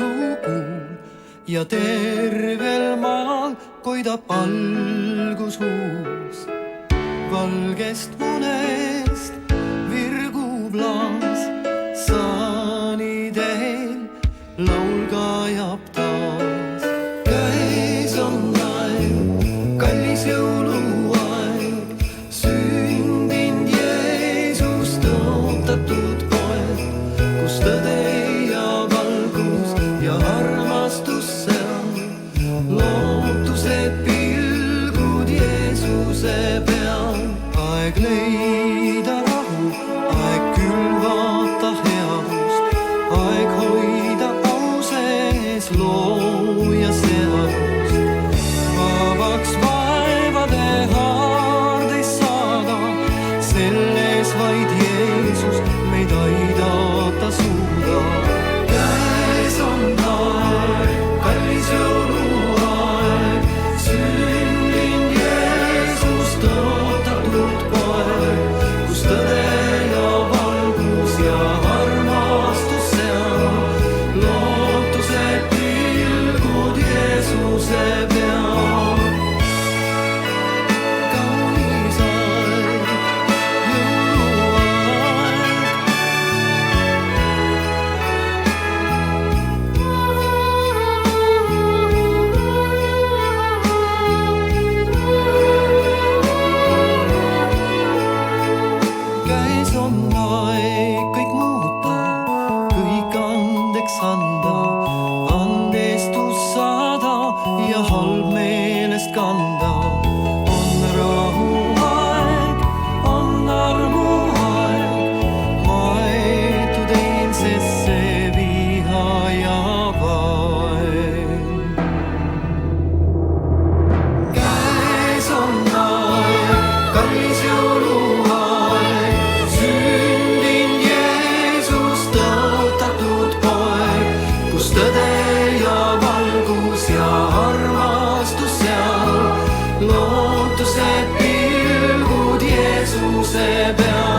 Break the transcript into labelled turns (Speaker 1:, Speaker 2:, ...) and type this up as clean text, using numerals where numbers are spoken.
Speaker 1: jõulukuul ja tervel maal koidab algus uus. Valgest munest virgub laas, saanidel laul kajab taas. Käes on aeg, kallis jõuluaeg, sündinud Jeesust ootatud poeg, kus tõde ja valgus ja armastus seal, lootuse pilgud Jeesuse peal. Aeg leida rahu, aeg külvata headust, aeg hoida au sees looja seadust. Vabaks vaevade haardis saada, selles vaid Jeesus meid aidata suudab. Käes on aeg, kallis jõuluaeg, sündinud Jeesust ootatud poeg, kus tõde ja valgus ja armastus seal, lootuse pilgud Jeesuse peal. Kaunis aeg, käes on aeg kõik muuta, kõik andeks anda, andestus saada ja halb meelest kanda. On rahuaeg, on armuaeg, maetud eilsesse viha ja vaen. Käes on aeg, kallis jõuluaeg, sündinud Jeesust ootatud poeg, kus tõde ja valgus ja armastus seal, lootuse pilgud Jeesuse peal.